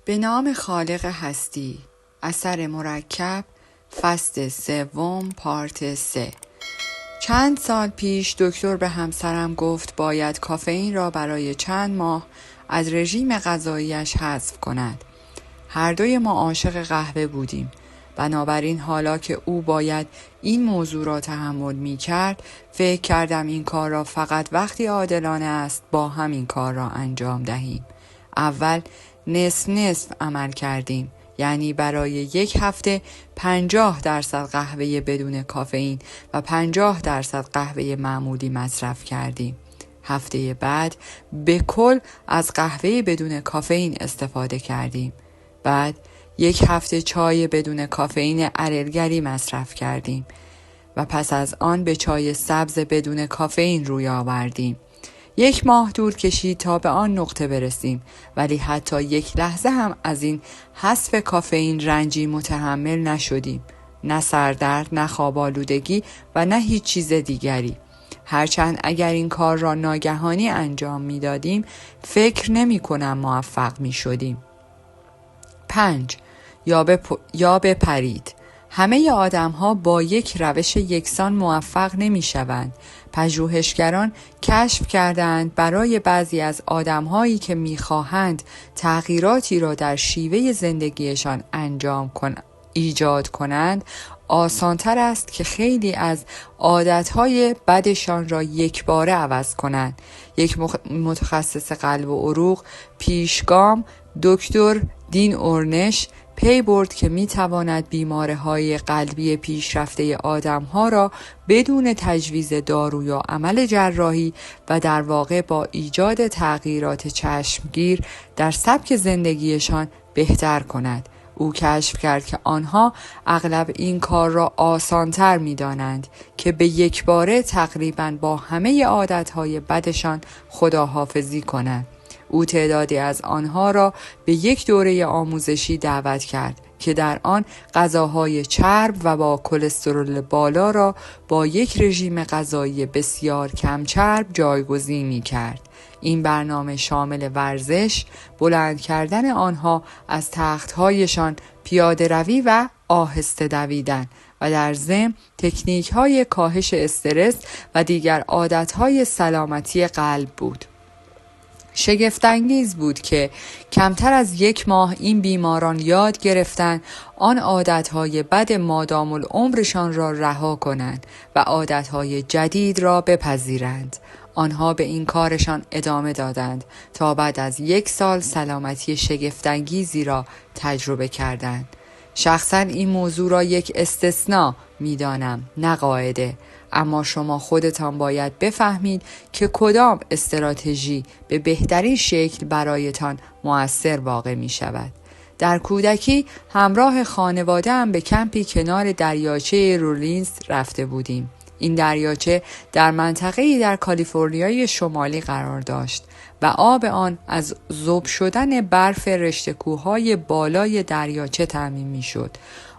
به نام خالق هستی. اثر مرکب، فصل 3، پارت 3. چند سال پیش دکتر به همسرم گفت باید کافئین را برای چند ماه از رژیم غذاییش حذف کند. هر دوی ما عاشق قهوه بودیم. بنابراین حالا که او باید این موضوع را تحمل می کرد، فکر کردم این کار را فقط وقتی عادلانه است با همین کار را انجام دهیم. اول نصف عمل کردیم، یعنی برای 1 هفته 50% قهوه بدون کافئین و 50% قهوه معمولی مصرف کردیم. هفته بعد به کل از قهوه بدون کافئین استفاده کردیم. بعد 1 هفته چای بدون کافئین ارلگری مصرف کردیم و پس از آن به چای سبز بدون کافئین روی آوردیم. 1 ماه طول کشید تا به آن نقطه برسیم، ولی حتی 1 لحظه هم از این حذف کافئین رنجی متحمل نشدیم. نه سردرد، نه خواب آلودگی و نه هیچ چیز دیگری. هرچند اگر این کار را ناگهانی انجام می دادیم، فکر نمی کنم موفق می شدیم. 5. یا بپرید. همه آدم ها با یک روش یکسان موفق نمی شوند. پژوهشگران کشف کردند برای بعضی از آدم هایی که می خواهند تغییراتی را در شیوه زندگیشان ایجاد کنند، آسانتر است که خیلی از عادتهای بدشان را یکباره عوض کنند. یک متخصص قلب و عروق، پیشگام دکتر دین اورنش، پی برد که می تواند بیماری‌های قلبی پیشرفته آدم‌ها را بدون تجویز دارو یا عمل جراحی و در واقع با ایجاد تغییرات چشمگیر در سبک زندگیشان بهتر کند. او کشف کرد که آنها اغلب این کار را آسان‌تر می‌دانند که به یک باره تقریباً با همه عادت‌های بدشان خداحافظی کنند. او تعدادی از آنها را به یک دوره آموزشی دعوت کرد که در آن غذاهای چرب و با کلسترول بالا را با یک رژیم غذایی بسیار کم چرب جایگزین می کرد. این برنامه شامل ورزش، بلند کردن آنها از تخت‌هایشان، پیاده روی و آهسته دویدن و در ضمن تکنیک‌های کاهش استرس و دیگر عادت‌های سلامتی قلب بود. شگفت‌انگیز بود که کمتر از 1 ماه این بیماران یاد گرفتند آن عادتهای بد مادام العمرشان را رها کنند و عادتهای جدید را بپذیرند. آنها به این کارشان ادامه دادند تا بعد از 1 سال سلامتی شگفت‌انگیزی را تجربه کردند. شخصاً این موضوع را یک استثناء می‌دانم، نه قاعده. اما شما خودتان باید بفهمید که کدام استراتژی به بهترین شکل برایتان مؤثر واقع می شود. در کودکی همراه خانواده‌ام به کمپی کنار دریاچه رولینز رفته بودیم. این دریاچه در منطقه‌ای در کالیفرنیای شمالی قرار داشت و آب آن از ذوب شدن برف رشته کوههای بالای دریاچه تامین می‌شد.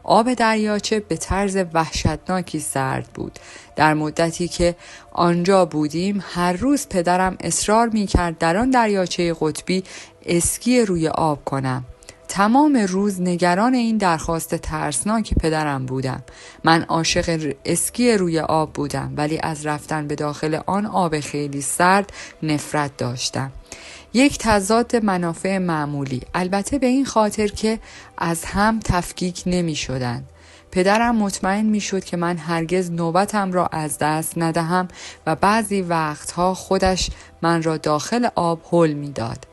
آب دریاچه به طرز وحشتناکی سرد بود. در مدتی که آنجا بودیم، هر روز پدرم اصرار می‌کرد در آن دریاچه قطبی اسکی روی آب کنم. تمام روز نگران این درخواست ترسناک پدرم بودم. من عاشق اسکی روی آب بودم، ولی از رفتن به داخل آن آب خیلی سرد نفرت داشتم. یک تضاد منافع معمولی، البته به این خاطر که از هم تفکیک نمی شدند. پدرم مطمئن می شد که من هرگز نوبتم را از دست ندهم و بعضی وقتها خودش من را داخل آب هل می داد.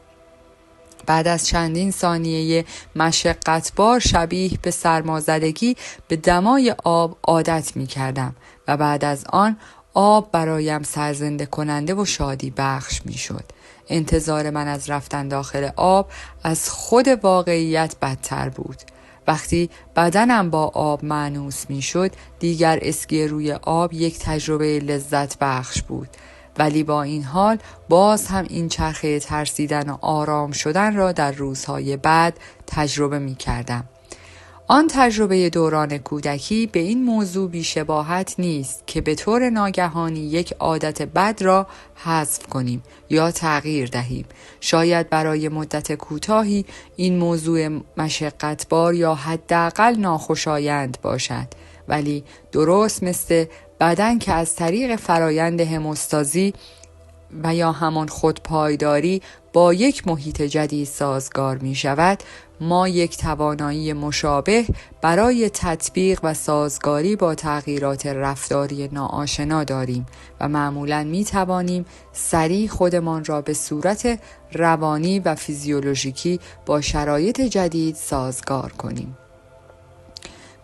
بعد از چندین ثانیه مشقتبار شبیه به سرمازدگی به دمای آب عادت می کردم و بعد از آن آب برایم سرزنده کننده و شادی بخش می شد. انتظار من از رفتن داخل آب از خود واقعیت بدتر بود. وقتی بدنم با آب مانوس می شد، دیگر اسکی روی آب یک تجربه لذت بخش بود. ولی با این حال باز هم این چرخه ترسیدن و آرام شدن را در روزهای بعد تجربه می کردم. آن تجربه دوران کودکی به این موضوع بی‌شباهت نیست که به طور ناگهانی یک عادت بد را حذف کنیم یا تغییر دهیم. شاید برای مدت کوتاهی این موضوع مشقتبار یا حداقل ناخوشایند باشد، ولی درست مثل بدن که از طریق فرایند هموستازی و یا همان خودپایداری با یک محیط جدید سازگار می شود، ما یک توانایی مشابه برای تطبیق و سازگاری با تغییرات رفتاری ناآشنا داریم و معمولاً می توانیم سریع خودمان را به صورت روانی و فیزیولوژیکی با شرایط جدید سازگار کنیم.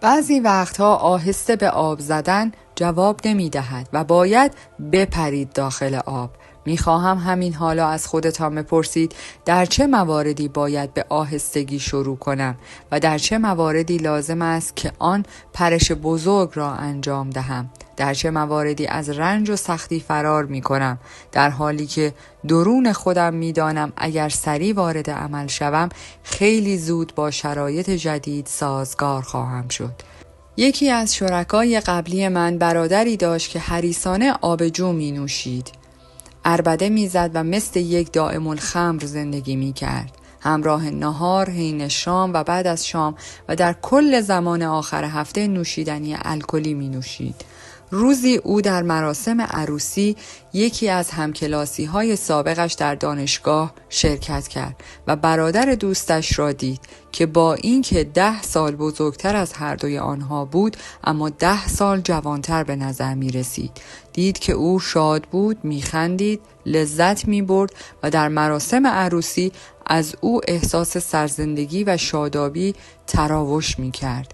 بعضی وقتها آهسته به آب زدن جواب نمی دهد و باید بپرید داخل آب. می خواهم همین حالا از خودتان بپرسید در چه مواردی باید به آهستگی شروع کنم و در چه مواردی لازم است که آن پرش بزرگ را انجام دهم. در چه مواردی از رنج و سختی فرار می کنم، در حالی که درون خودم می دانم اگر سریع وارد عمل شوم خیلی زود با شرایط جدید سازگار خواهم شد. یکی از شرکای قبلی من برادری داشت که حریصانه آبجو می نوشید. عربده می زد و مثل یک دائم الخمر زندگی می کرد. همراه نهار، حین شام و بعد از شام و در کل زمان آخر هفته نوشیدنی الکلی می نوشید. روزی او در مراسم عروسی یکی از همکلاسی‌های سابقش در دانشگاه شرکت کرد و برادر دوستش را دید که با اینکه 10 سال بزرگتر از هر دوی آنها بود اما 10 سال جوانتر به نظر می رسید. دید که او شاد بود، می خندید، لذت می برد و در مراسم عروسی از او احساس سرزندگی و شادابی تراوش می کرد.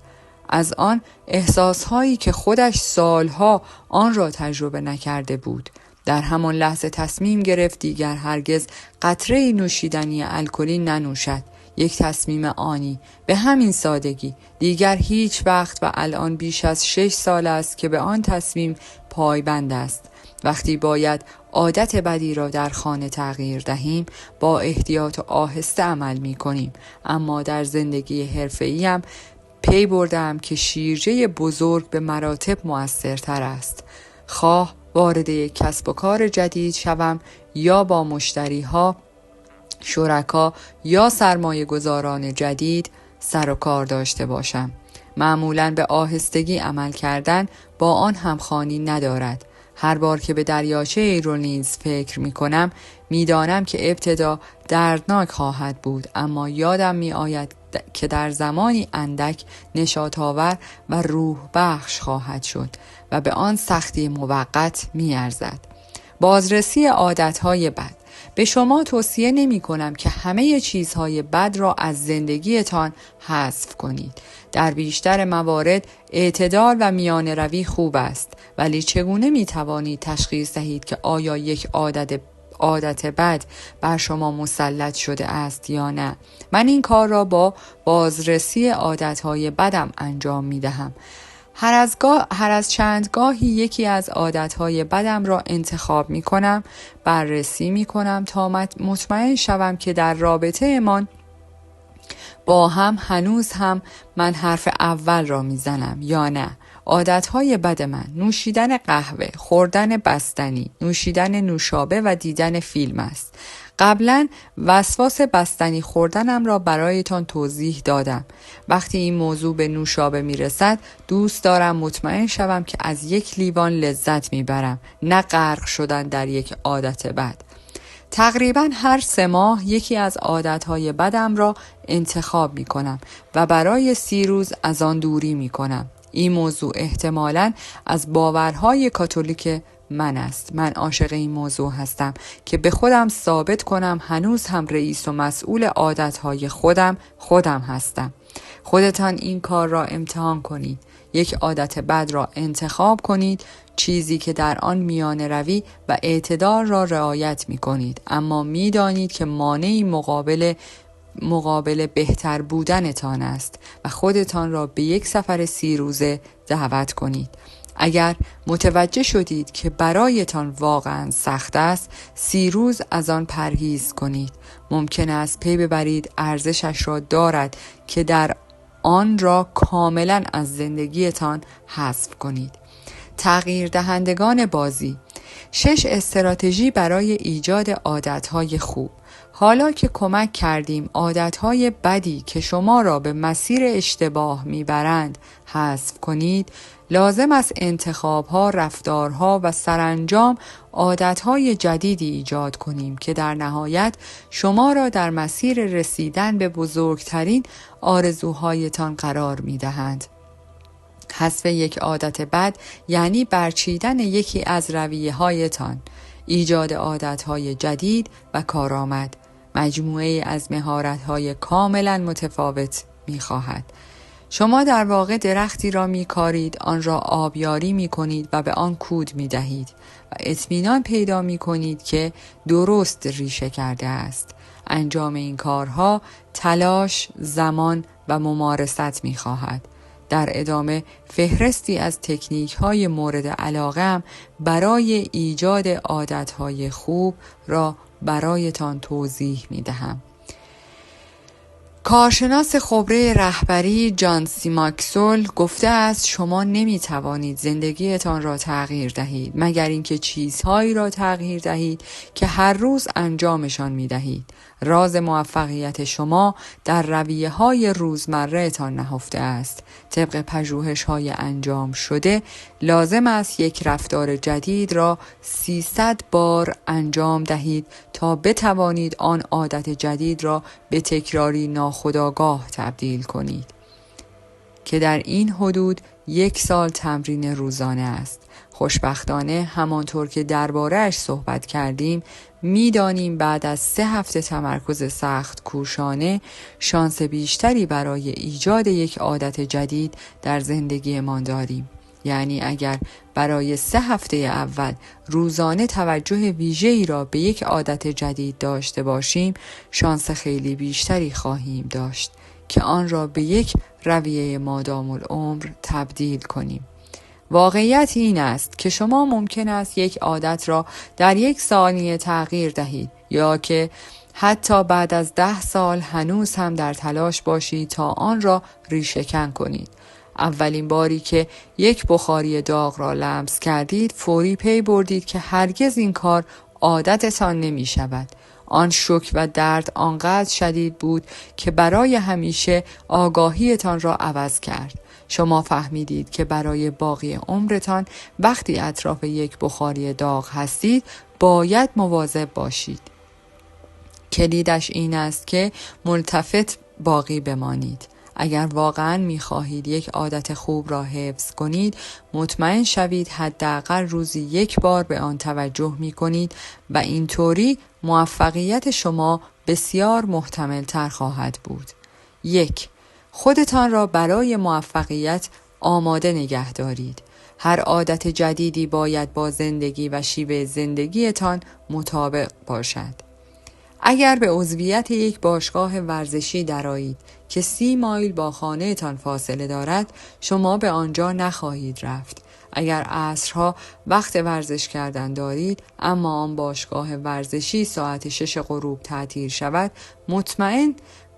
از آن احساسهایی که خودش سالها آن را تجربه نکرده بود. در همان لحظه تصمیم گرفت دیگر هرگز قطره نوشیدنی الکلی ننوشد. یک تصمیم آنی، به همین سادگی. دیگر هیچ وقت و الان بیش از 6 سال است که به آن تصمیم پایبند است. وقتی باید عادت بدی را در خانه تغییر دهیم با احتیاط و آهسته عمل می کنیم، اما در زندگی حرفه‌ایم پی بردم که شیرجه بزرگ به مراتب مؤثرتر است. خواه وارد یک کسب و کار جدید شوم یا با مشتریها، شرکا یا سرمایه گذاران جدید سر و کار داشته باشم. معمولاً به آهستگی عمل کردن با آن همخوانی ندارد. هر بار که به دریاچه ایرونیز فکر می کنم می دانم که ابتدا دردناک خواهد بود، اما یادم می آید که در زمانی اندک نشاط‌آور و روح بخش خواهد شد و به آن سختی موقت می ارزد. بازرسی عادتهای بد. به شما توصیه نمی کنم که همه چیزهای بد را از زندگیتان حذف کنید. در بیشتر موارد اعتدال و میانه روی خوب است، ولی چگونه می توانید تشخیص دهید که آیا یک عادت بد بر شما مسلط شده است یا نه؟ من این کار را با بازرسی عادتهای بدم انجام می دهم. هر از چند گاهی یکی از عادتهای بدم را انتخاب می کنم، بررسی می کنم تا مطمئن شوم که در رابطه من با هم هنوز هم من حرف اول را می زنم یا نه. عادتهای بد من: نوشیدن قهوه، خوردن بستنی، نوشیدن نوشابه و دیدن فیلم است. قبلا وسواس بستنی خوردنم را برایتان توضیح دادم. وقتی این موضوع به نوشابه می رسد دوست دارم مطمئن شوم که از یک لیوان لذت می برم، نه غرق شدن در یک عادت بد. تقریبا هر 3 ماه یکی از عادتهای بدم را انتخاب می کنم و برای 30 روز از آن دوری می کنم. این موضوع احتمالاً از باورهای کاتولیک من است. من عاشق این موضوع هستم که به خودم ثابت کنم هنوز هم رئیس و مسئول عادتهای خودم هستم. خودتان این کار را امتحان کنید. یک عادت بد را انتخاب کنید، چیزی که در آن میانه روی و اعتدال را رعایت می کنید، اما می دانید که مانعی مقابل بهتر بودنتان است و خودتان را به یک سفر 30 روزه دعوت کنید. اگر متوجه شدید که برایتان واقعا سخت است، 30 روز از آن پرهیز کنید. ممکن است پی ببرید ارزشش را دارد که در آن را کاملا از زندگیتان حذف کنید. تغییر دهندگان بازی. 6 استراتژی برای ایجاد عادتهای خوب. حالا که کمک کردیم عادتهای بدی که شما را به مسیر اشتباه میبرند حذف کنید، لازم است انتخابها، رفتارها و سرانجام عادتهای جدیدی ایجاد کنیم که در نهایت شما را در مسیر رسیدن به بزرگترین آرزوهایتان قرار میدهند. حذف یک عادت بد یعنی برچیدن یکی از رویه‌هایتان، ایجاد عادتهای جدید و کارآمد. مجموعه از مهارت‌های کاملا متفاوت می‌خواهد. شما در واقع درختی را می‌کارید، آن را آبیاری می‌کنید و به آن کود می‌دهید و اطمینان پیدا می‌کنید که درست ریشه کرده است. انجام این کارها تلاش، زمان و ممارست می‌خواهد. در ادامه فهرستی از تکنیک‌های مورد علاقه‌ام برای ایجاد عادت‌های خوب را برایتان توضیح می‌دهم. کارشناس خبره رهبری جان سی ماکسول گفته است شما نمی‌توانید زندگیتان را تغییر دهید مگر اینکه چیزهایی را تغییر دهید که هر روز انجامشان می‌دهید. راز موفقیت شما در رویه‌های روزمره‌تان نهفته است. طبق پژوهش‌های انجام شده لازم است یک رفتار جدید را 300 بار انجام دهید تا بتوانید آن عادت جدید را به تکراری ناخودآگاه تبدیل کنید که در این حدود 1 سال تمرین روزانه است. خوشبختانه همانطور که درباره‌اش صحبت کردیم می‌دانیم بعد از 3 هفته تمرکز سخت کوشانه شانس بیشتری برای ایجاد یک عادت جدید در زندگیمان داریم. یعنی اگر برای 3 هفته اول روزانه توجه ویژه‌ای را به یک عادت جدید داشته باشیم، شانس خیلی بیشتری خواهیم داشت که آن را به یک رویه مادام العمر تبدیل کنیم. واقعیت این است که شما ممکن است یک عادت را در 1 ثانیه تغییر دهید یا که حتی بعد از 10 سال هنوز هم در تلاش باشید تا آن را ریشه‌کن کنید. اولین باری که یک بخاری داغ را لمس کردید فوری پی بردید که هرگز این کار عادتتان نمی شود. آن شوک و درد آنقدر شدید بود که برای همیشه آگاهیتان را عوض کرد. شما فهمیدید که برای باقی عمرتان وقتی اطراف یک بخاری داغ هستید باید مواظب باشید. کلیدش این است که ملتفت باقی بمانید. اگر واقعاً می‌خواهید یک عادت خوب را حفظ کنید، مطمئن شوید حداقل روزی 1 بار به آن توجه می‌کنید و اینطوری موفقیت شما بسیار محتمل‌تر خواهد بود. 1. خودتان را برای موفقیت آماده نگه دارید. هر عادت جدیدی باید با زندگی و شیوه زندگیتان مطابق باشد. اگر به عضویت یک باشگاه ورزشی درآیید که 30 مایل با خانه‌تان فاصله دارد، شما به آنجا نخواهید رفت. اگر عصرها وقت ورزش کردن دارید اما آن باشگاه ورزشی ساعت 6 غروب تعطیل شود،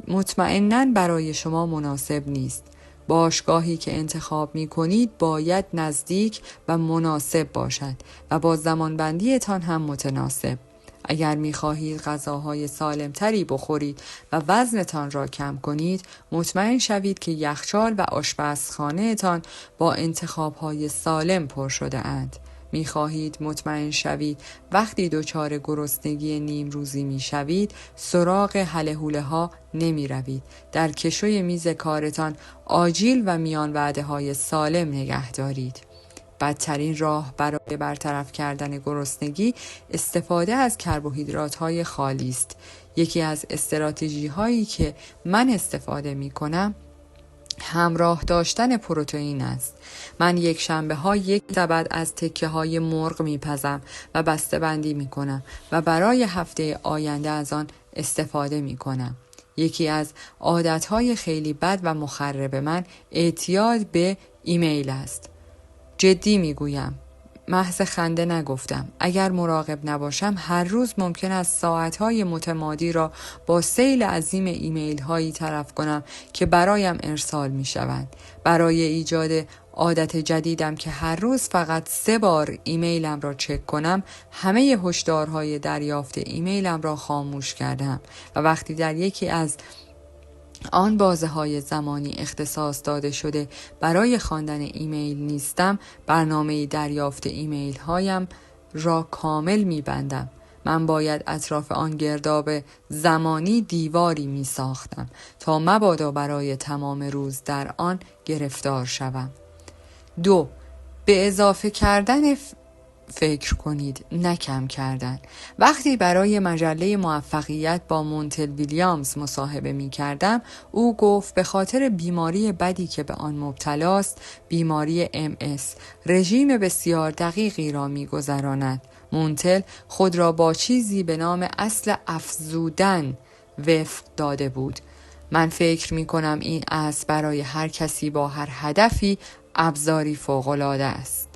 مطمئناً برای شما مناسب نیست. باشگاهی که انتخاب می کنید باید نزدیک و مناسب باشد و با زمانبندیتان هم متناسب. اگر می خواهید غذاهای سالمتری بخورید و وزنتان را کم کنید، مطمئن شوید که یخچال و آشپزخانه‌تان با انتخابهای سالم پر شده اند. می خواهید مطمئن شوید وقتی دچار گرسنگی نیم روزی می شوید، سراغ هله هوله ها نمی روید. در کشوی میز کارتان آجیل و میان وعده های سالم نگه دارید. بدترین راه برای برطرف کردن گرسنگی استفاده از کربوهیدرات‌های خالی است. یکی از استراتژی هایی که من استفاده می کنم همراه داشتن پروتئین است. من یک شنبه ها 1 سبد از تکه های مرغ می پزم و بسته بندی می کنم و برای هفته آینده از آن استفاده می کنم. یکی از عادت های خیلی بد و مخرب من اعتیاد به ایمیل است. جدی میگویم، محض خنده نگفتم. اگر مراقب نباشم هر روز ممکن است ساعتهای متمادی را با سیل عظیم ایمیل هایی طرف کنم که برایم ارسال می شوند. برای ایجاد عادت جدیدم که هر روز فقط 3 بار ایمیلم را چک کنم، همه هشدارهای دریافت ایمیلم را خاموش کردم و وقتی در یکی از آن بازه های زمانی اختصاص داده شده برای خواندن ایمیل نیستم، برنامه دریافت ایمیل هایم را کامل می بندم. من باید اطراف آن گرداب زمانی دیواری می ساختم تا مبادا برای تمام روز در آن گرفتار شوم. 2. به اضافه کردن فکر کنید، نه کم کردن. وقتی برای مجله موفقیت با مونتل ویلیامز مصاحبه می کردم، او گفت به خاطر بیماری بدی که به آن مبتلاست، بیماری MS، رژیم بسیار دقیقی را می گذراند. مونتل خود را با چیزی به نام اصل افزودن وفق داده بود. من فکر می کنم این اصل برای هر کسی با هر هدفی ابزاری فوق‌العاده است.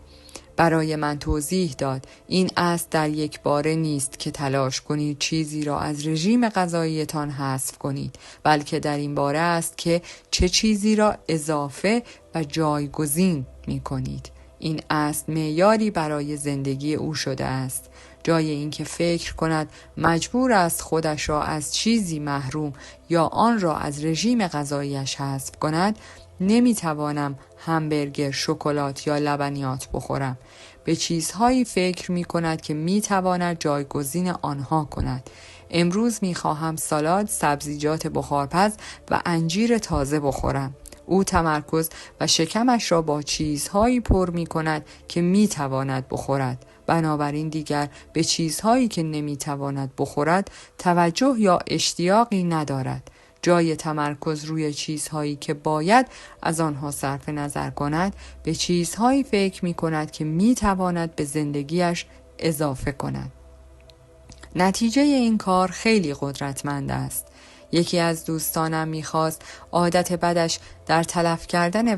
برای من توضیح داد این اصل در یک باره نیست که تلاش کنید چیزی را از رژیم غذاییتان حذف کنید، بلکه در این باره است که چه چیزی را اضافه و جایگزین می کنید. این اصل معیاری برای زندگی او شده است. جای اینکه فکر کند مجبور است خودش را از چیزی محروم یا آن را از رژیم غذاییش حذف کند، نمیتوانم همبرگر، شکلات یا لبنیات بخورم. به چیزهایی فکر می کند که می تواند جایگزین آنها کند. امروز می خواهم سالاد، سبزیجات بخارپز و انجیر تازه بخورم. او تمرکز و شکمش را با چیزهایی پر می کند که می تواند بخورد. بنابراین دیگر به چیزهایی که نمی تواند بخورد توجه یا اشتیاقی ندارد. جای تمرکز روی چیزهایی که باید از آنها صرف نظر کند، به چیزهایی فکر می کند که می تواند به زندگیش اضافه کند. نتیجه این کار خیلی قدرتمند است. یکی از دوستانم می‌خواست عادت بدش در تلف کردن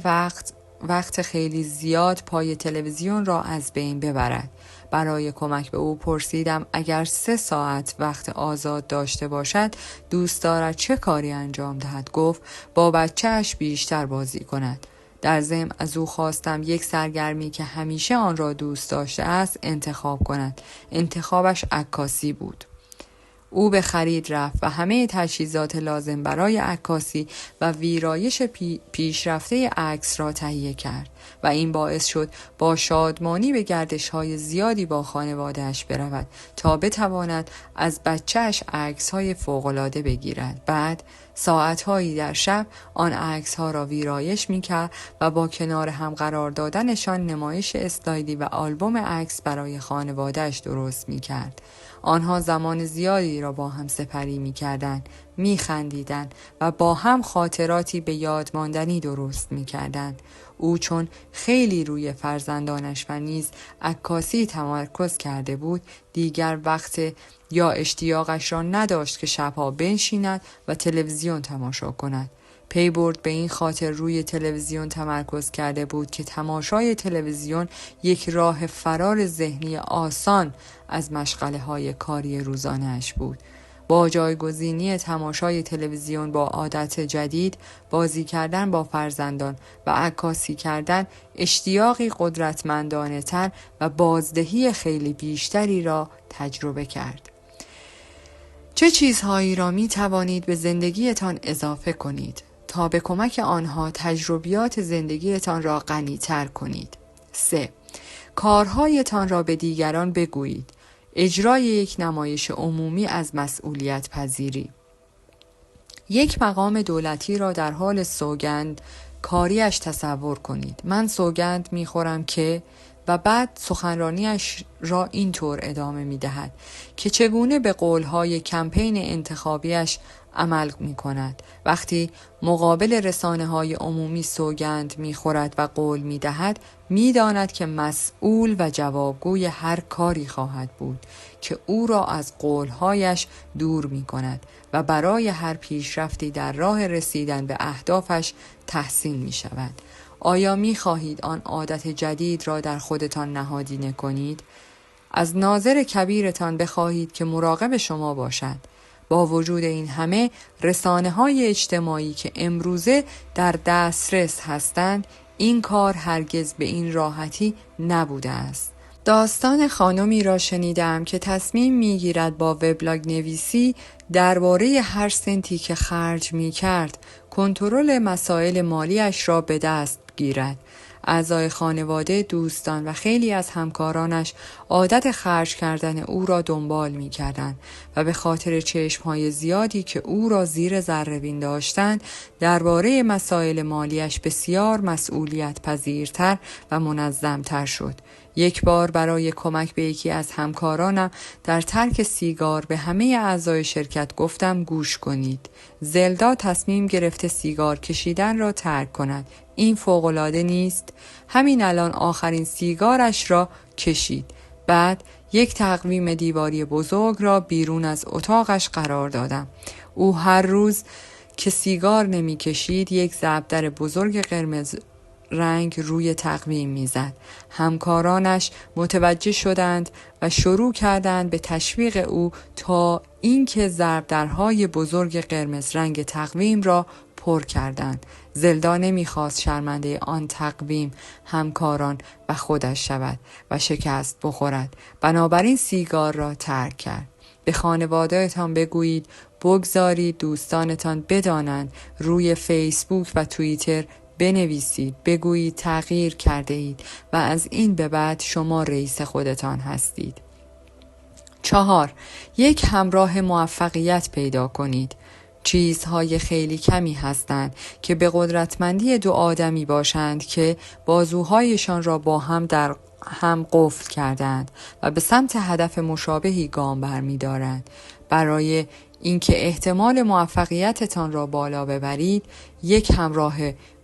وقت خیلی زیاد پای تلویزیون را از بین ببرد. برای کمک به او پرسیدم اگر 3 ساعت وقت آزاد داشته باشد دوست دارد چه کاری انجام دهد. گفت با بچه‌اش بیشتر بازی کند. در ضمن از او خواستم یک سرگرمی که همیشه آن را دوست داشته است انتخاب کند. انتخابش عکاسی بود. او به خرید رفت و همه تجهیزات لازم برای عکاسی و ویرایش پیشرفته عکس را تهیه کرد و این باعث شد با شادمانی به گردش‌های زیادی با خانواده‌اش برود تا بتواند از بچه‌اش عکس‌های فوق‌العاده بگیرد. بعد ساعت‌هایی در شب آن عکس‌ها را ویرایش می‌کرد و با کنار هم قرار دادنشان نمایش اسلایدی و آلبوم عکس برای خانواده‌اش درست می‌کرد. آنها زمان زیادی را با هم سپری می‌کردند، می‌خندیدند و با هم خاطراتی به یاد ماندنی درست می‌کردند. او چون خیلی روی فرزندانش و نیز عکاسی تمرکز کرده بود، دیگر وقت یا اشتیاقش را نداشت که شبها بنشیند و تلویزیون تماشا کند. پی برد به این خاطر روی تلویزیون تمرکز کرده بود که تماشای تلویزیون یک راه فرار ذهنی آسان از مشغله‌های کاری روزانه‌اش بود. با جایگزینی تماشای تلویزیون با عادت جدید، بازی کردن با فرزندان و عکاسی کردن، اشتیاقی قدرتمندانه‌تر و بازدهی خیلی بیشتری را تجربه کرد. چه چیزهایی را می توانید به زندگیتان اضافه کنید تا به کمک آنها تجربیات زندگیتان را غنی‌تر کنید؟ 3. کارهایتان را به دیگران بگویید. اجرای یک نمایش عمومی از مسئولیت پذیری. یک مقام دولتی را در حال سوگند کاریش تصور کنید. من سوگند می‌خورم که، و بعد سخنرانیش را اینطور ادامه می‌دهد که چگونه به قولهای کمپین انتخابیش عمل می‌کند. وقتی مقابل رسانه‌های عمومی سوگند می‌خورد و قول می‌دهد، می‌داند که مسئول و جوابگوی هر کاری خواهد بود که او را از قولهایش دور می‌کند و برای هر پیشرفتی در راه رسیدن به اهدافش تحسین می‌شود. آیا می خواهید آن عادت جدید را در خودتان نهادینه کنید؟ از ناظر کبیرتان بخواهید که مراقب شما باشد. با وجود این همه رسانه‌های اجتماعی که امروزه در دسترس هستند، این کار هرگز به این راحتی نبوده است. داستان خانمی را شنیدم که تصمیم میگیرد با وبلاگ نویسی درباره هر سنتی که خرج میکرد کنترل مسائل مالیش را به دست گیرد. اعضای خانواده، دوستان و خیلی از همکارانش عادت خرج کردن او را دنبال می کردند و به خاطر چشمهای زیادی که او را زیر ذره‌بین داشتند درباره مسائل مالیش بسیار مسئولیت پذیرتر و منظمتر شد. یک بار برای کمک به یکی از همکارانم در ترک سیگار به همه اعضای شرکت گفتم گوش کنید. زلدا تصمیم گرفته سیگار کشیدن را ترک کند. این فوق‌العاده نیست؟ همین الان آخرین سیگارش را کشید. بعد یک تقویم دیواری بزرگ را بیرون از اتاقش قرار دادم. او هر روز که سیگار نمی کشید یک ضربدر بزرگ قرمز رنگ روی تقویم میزد. همکارانش متوجه شدند و شروع کردند به تشویق او تا اینکه ضربدرهای بزرگ قرمز رنگ تقویم را پر کردند. زلدا نمیخواست شرمنده آن تقویم، همکاران و خودش شود و شکست بخورد. بنابراین سیگار را ترک کرد. به خانواده‌تان بگویید بگذارید دوستانتان بدانند. روی فیسبوک و توییتر بنویسید، بگویید تغییر کرده اید و از این به بعد شما رئیس خودتان هستید. 4. یک همراه موفقیت پیدا کنید. چیزهای خیلی کمی هستند که به قدرتمندی دو آدمی باشند که بازوهایشان را با هم در هم قفل کردند و به سمت هدف مشابهی گام برمی‌دارند. برای اینکه احتمال موفقیتتان را بالا ببرید، یک همراه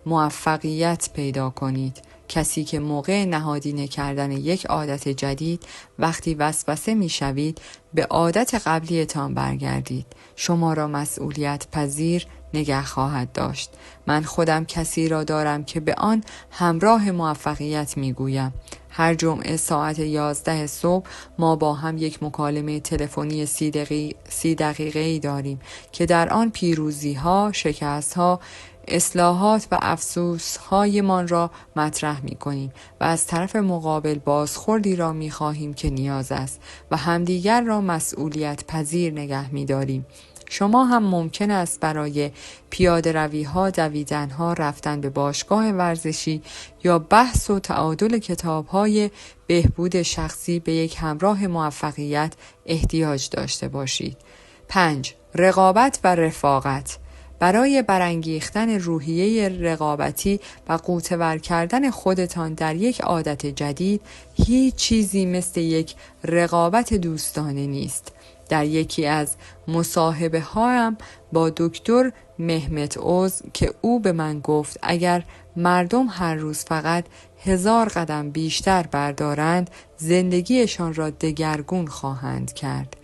موفقیت پیدا کنید. کسی که موقع نهادینه کردن یک عادت جدید وقتی وسوسه میشوید به عادت قبلیتان برگردید. شما را مسئولیت پذیر نگه خواهد داشت. من خودم کسی را دارم که به آن همراه موفقیت میگویم. هر جمعه ساعت 11 صبح ما با هم یک مکالمه تلفنی 30 دقیقه‌ای داریم که در آن پیروزی‌ها، شکست‌ها، اصلاحات و افسوس‌هایمان را مطرح می‌کنیم و از طرف مقابل بازخوردی را می‌خواهیم که نیاز است و همدیگر را مسئولیت پذیر نگه می‌داریم. شما هم ممکن است برای پیاده روی‌ها، دویدن‌ها، رفتن به باشگاه ورزشی یا بحث و تعادل کتاب‌های بهبود شخصی به یک همراه موفقیت احتیاج داشته باشید. 5. رقابت و رفاقت. برای برانگیختن روحیه رقابتی و غوطه‌ور کردن خودتان در یک عادت جدید، هیچ چیزی مثل یک رقابت دوستانه نیست. در یکی از مصاحبه هایم با دکتر مهمت عوض که او به من گفت اگر مردم هر روز فقط 1000 قدم بیشتر بردارند زندگیشان را دگرگون خواهند کرد.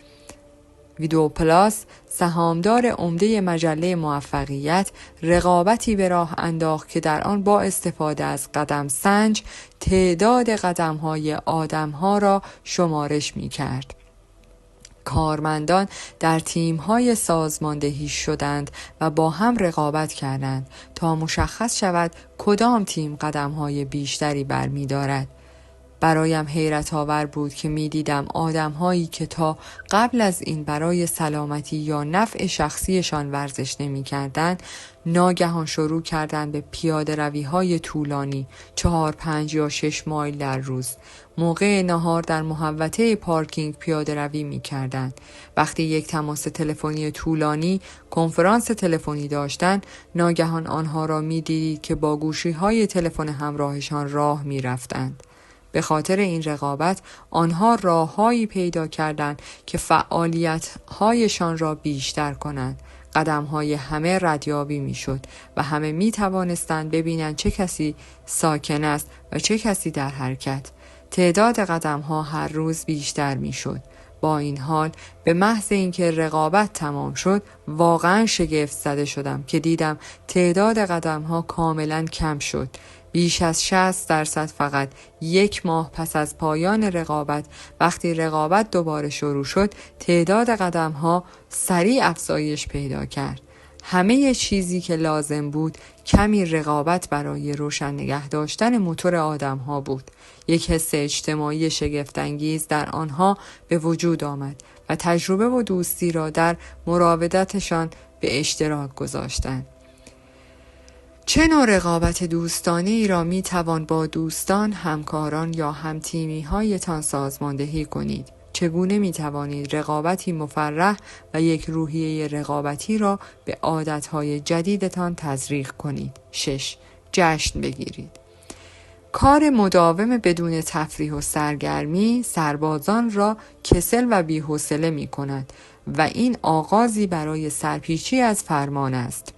ویدیو پلاس، سهامدار عمده مجله موفقیت، رقابتی به راه انداخت که در آن با استفاده از قدم سنج تعداد قدم‌های آدم‌ها را شمارش می‌کرد. کارمندان در تیم‌های سازماندهی شدند و با هم رقابت کردند تا مشخص شود کدام تیم قدم‌های بیشتری برمی‌دارد. برایم حیرت آور بود که می دیدم آدم هایی که تا قبل از این برای سلامتی یا نفع شخصیشان ورزش نمی کردن ناگهان شروع کردند به پیاده روی های طولانی 4، 5 یا 6 مایل در روز. موقع نهار در محوطه پارکینگ پیاده روی می کردند. وقتی یک تماس تلفنی طولانی کنفرانس تلفنی داشتند ناگهان آنها را می دیدید که با گوشی های تلفن همراهشان راه می رفتند. به خاطر این رقابت آنها راههایی پیدا کردند که فعالیت‌هایشان را بیشتر کنند. قدم‌های همه ردیابی می‌شد و همه می‌توانستند ببینند چه کسی ساکن است و چه کسی در حرکت. تعداد قدم‌ها هر روز بیشتر می‌شد. با این حال به محض اینکه رقابت تمام شد واقعا شگفت زده شدم که دیدم تعداد قدم‌ها کاملا کم شد. بیش از 60% فقط 1 ماه پس از پایان رقابت، وقتی رقابت دوباره شروع شد، تعداد قدم‌ها سریع افزایش پیدا کرد. همه چیزی که لازم بود کمی رقابت برای روشن نگه داشتن موتور آدم‌ها بود. یک حس اجتماعی شگفت‌انگیز در آنها به وجود آمد و تجربه و دوستی را در مراودتشان به اشتراک گذاشتند. چه نوع رقابت دوستانه ای را می توان با دوستان، همکاران یا همتیمی هایتان سازماندهی کنید؟ چگونه می توانید رقابتی مفرح و یک روحیه رقابتی را به عادتهای جدیدتان تزریق کنید؟ 6. جشن بگیرید. کار مداوم بدون تفریح و سرگرمی سربازان را کسل و بی‌حوصله می کند و این آغازی برای سرپیچی از فرمان است.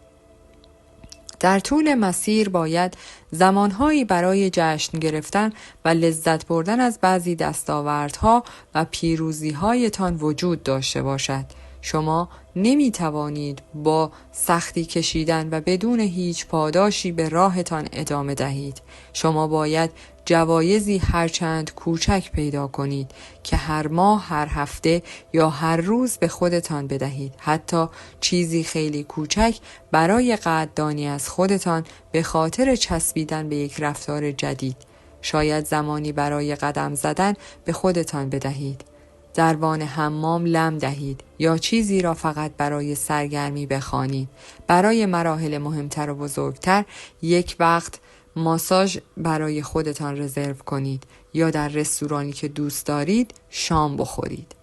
در طول مسیر باید زمانهایی برای جشن گرفتن و لذت بردن از بعضی دستاوردها و پیروزی‌هایتان وجود داشته باشد. شما نمی توانید با سختی کشیدن و بدون هیچ پاداشی به راهتان ادامه دهید. شما باید جوایزی هرچند کوچک پیدا کنید که هر ماه، هر هفته یا هر روز به خودتان بدهید. حتی چیزی خیلی کوچک برای قدردانی از خودتان به خاطر چسبیدن به یک رفتار جدید. شاید زمانی برای قدم زدن به خودتان بدهید. در وان حمام لم دهید یا چیزی را فقط برای سرگرمی بخوانید. برای مراحل مهمتر و بزرگتر یک وقت ماساژ برای خودتان رزرو کنید یا در رستورانی که دوست دارید شام بخورید.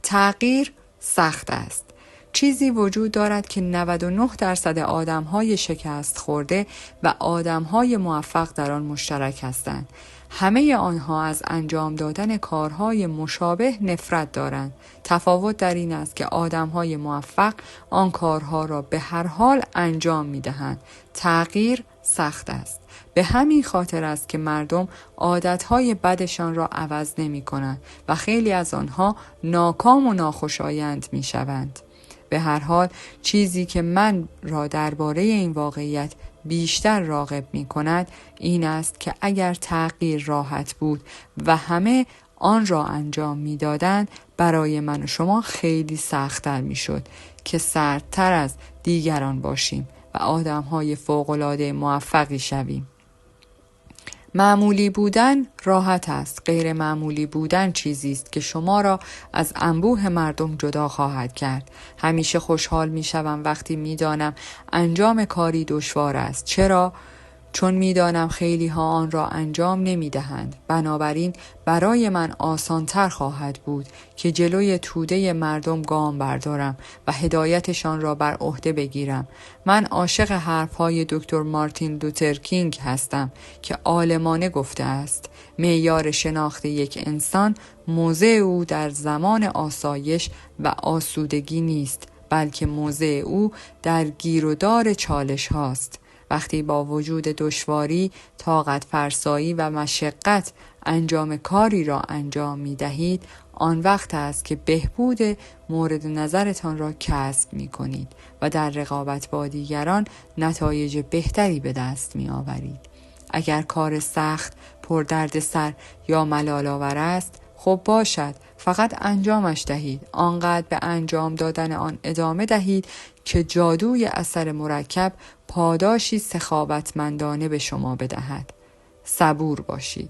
تغییر سخت است. چیزی وجود دارد که 99% آدم‌های شکست خورده و آدم‌های موفق در آن مشترک هستند. همه آنها از انجام دادن کارهای مشابه نفرت دارند. تفاوت در این است که آدم‌های موفق آن کارها را به هر حال انجام می‌دهند. تغییر سخت است. به همین خاطر است که مردم عادتهای بدشان را عوض نمی‌کنند و خیلی از آنها ناکام و ناخوشایند می‌شوند. به هر حال چیزی که من را درباره این واقعیت بیشتر راغب می کند این است که اگر تغییر راحت بود و همه آن را انجام می دادند، برای من و شما خیلی سخت‌تر می شد که سردتر از دیگران باشیم و آدم‌های فوق‌العاده موفقی شویم. معمولی بودن راحت است. غیر معمولی بودن چیزی است که شما را از انبوه مردم جدا خواهد کرد. همیشه خوشحال می‌شوم وقتی می‌دانم انجام کاری دشوار است. چرا؟ چون می‌دانم خیلی ها آن را انجام نمی‌دهند. بنابراین برای من آسان‌تر خواهد بود که جلوی توده مردم گام بردارم و هدایتشان را بر عهده بگیرم. من عاشق حرف‌های دکتر مارتین لوتر کینگ هستم که عالمانه گفته است: معیار شناخت یک انسان موضع او در زمان آسایش و آسودگی نیست، بلکه موضع او در گیر و دار چالش هاست. وقتی با وجود دشواری، طاقت فرسایی و مشقت انجام کاری را انجام می دهید، آن وقت است که بهبود مورد نظرتان را کسب می کنید و در رقابت با دیگران نتایج بهتری به دست می آورید. اگر کار سخت، پردردسر یا ملال‌آور است، خب باشد، فقط انجامش دهید. آنقدر به انجام دادن آن ادامه دهید که جادوی اثر مرکب پاداشی سخاوتمندانه به شما بدهد. صبور باشید.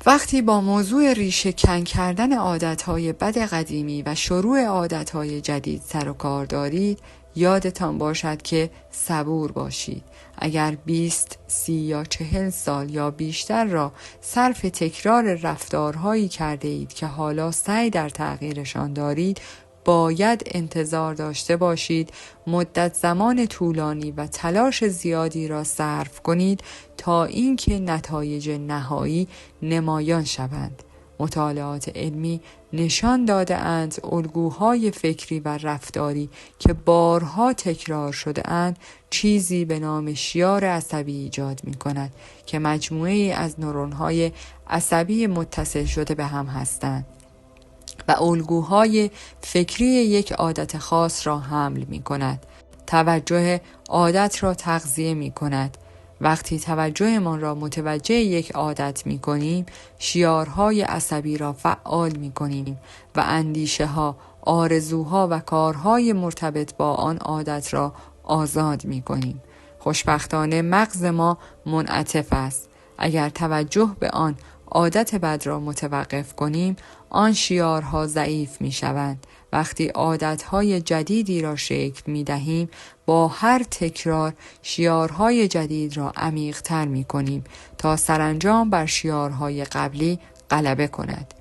وقتی با موضوع ریشه کن کردن عادتهای بد قدیمی و شروع عادتهای جدید سر و کار دارید، یادتان باشد که صبور باشید. اگر 20، 30 یا 40 سال یا بیشتر را صرف تکرار رفتارهایی کرده اید که حالا سعی در تغییرشان دارید، باید انتظار داشته باشید مدت زمان طولانی و تلاش زیادی را صرف کنید تا اینکه نتایج نهایی نمایان شوند. مطالعات علمی نشان داده اند الگوهای فکری و رفتاری که بارها تکرار شده اند چیزی به نام شیار عصبی ایجاد می کند که مجموعه‌ای از نورون‌های عصبی متصل شده به هم هستند و الگوهای فکری یک عادت خاص را حمل می کند. توجه عادت را تغذیه می کند وقتی توجهمان را متوجه یک عادت می کنیم، شیارهای عصبی را فعال می کنیم و اندیشه ها، آرزوها و کارهای مرتبط با آن عادت را آزاد می کنیم. خوشبختانه مغز ما منعطف است. اگر توجه به آن عادت بد را متوقف کنیم، آن شیارها ضعیف می شوند. وقتی عادتهای جدیدی را شکل می دهیم، با هر تکرار شیارهای جدید را عمیق‌تر می کنیم تا سرانجام بر شیارهای قبلی غلبه کند.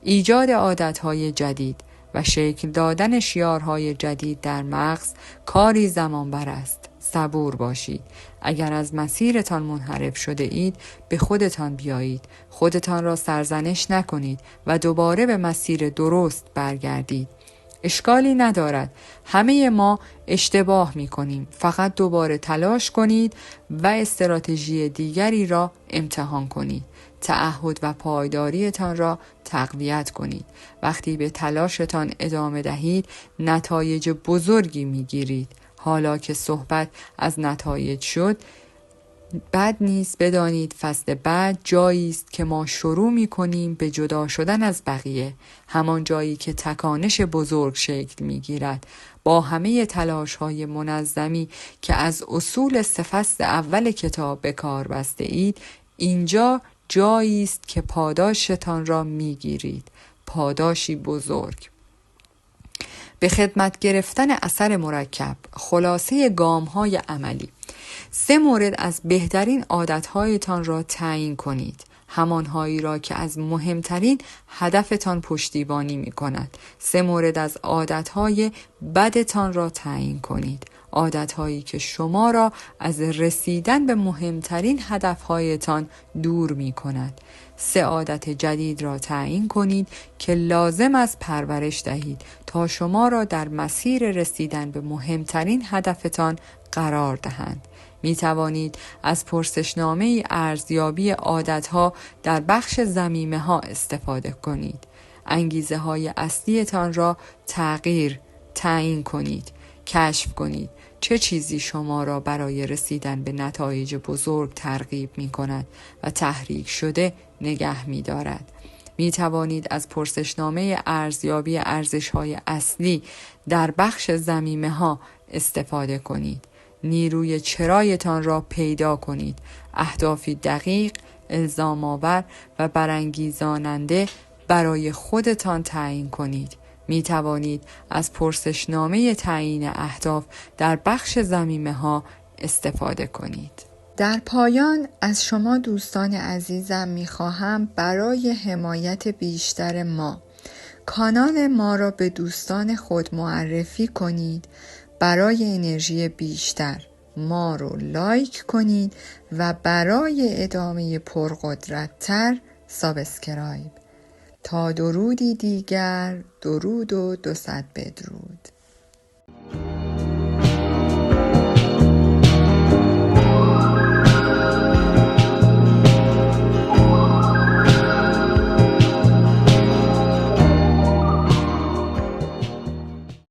ایجاد عادتهای جدید و شکل دادن شیارهای جدید در مغز کاری زمانبر است. صبور باشید. اگر از مسیرتان منحرف شده اید، به خودتان بیایید. خودتان را سرزنش نکنید و دوباره به مسیر درست برگردید. اشکالی ندارد. همه ما اشتباه می کنیم. فقط دوباره تلاش کنید و استراتژی دیگری را امتحان کنید. تعهد و پایداریتان را تقویت کنید. وقتی به تلاشتان ادامه دهید، نتایج بزرگی می گیرید. حالا که صحبت از نتایج شد، بد نیست بدانید فصل بعد جایی است که ما شروع می کنیم به جدا شدن از بقیه، همان جایی که تکانش بزرگ شکل می گیرد. با همه تلاش های منظمی که از اصول 3 فصل اول کتاب به کار بسته اید، اینجا جایی است که پاداشتان را می گیرید. پاداشی بزرگ. به خدمت گرفتن اثر مرکب، خلاصه گام‌های عملی. 3 مورد از بهترین عادت‌هایتان را تعیین کنید. همانهایی را که از مهمترین هدفتان پشتیبانی می‌کند. 3 مورد از عادت‌های بدتان را تعیین کنید. عادت‌هایی که شما را از رسیدن به مهمترین هدف‌هایتان دور می‌کند. 3 عادت جدید را تعیین کنید که لازم است پرورش دهید تا شما را در مسیر رسیدن به مهمترین هدفتان قرار دهند. می توانید از پرسشنامه ارزیابی عادتها در بخش ضمیمه ها استفاده کنید. انگیزه های اصلیتان را تعیین کنید. کشف کنید چه چیزی شما را برای رسیدن به نتایج بزرگ ترغیب می کند و تحریک شده نگه می دارد. می توانید از پرسشنامه ارزیابی ارزش‌های اصلی در بخش ضمیمه ها استفاده کنید. نیروی چرایتان را پیدا کنید. اهدافی دقیق، الزام‌آور و برانگیزاننده برای خودتان تعیین کنید. می توانید از پرسشنامه تعیین اهداف در بخش ضمیمه ها استفاده کنید. در پایان از شما دوستان عزیزم می خواهم برای حمایت بیشتر ما کانال ما را به دوستان خود معرفی کنید. برای انرژی بیشتر ما رو لایک کنید و برای ادامه پرقدرت‌تر سابسکرایب. تا درودی دیگر، درود و 200 بدرود.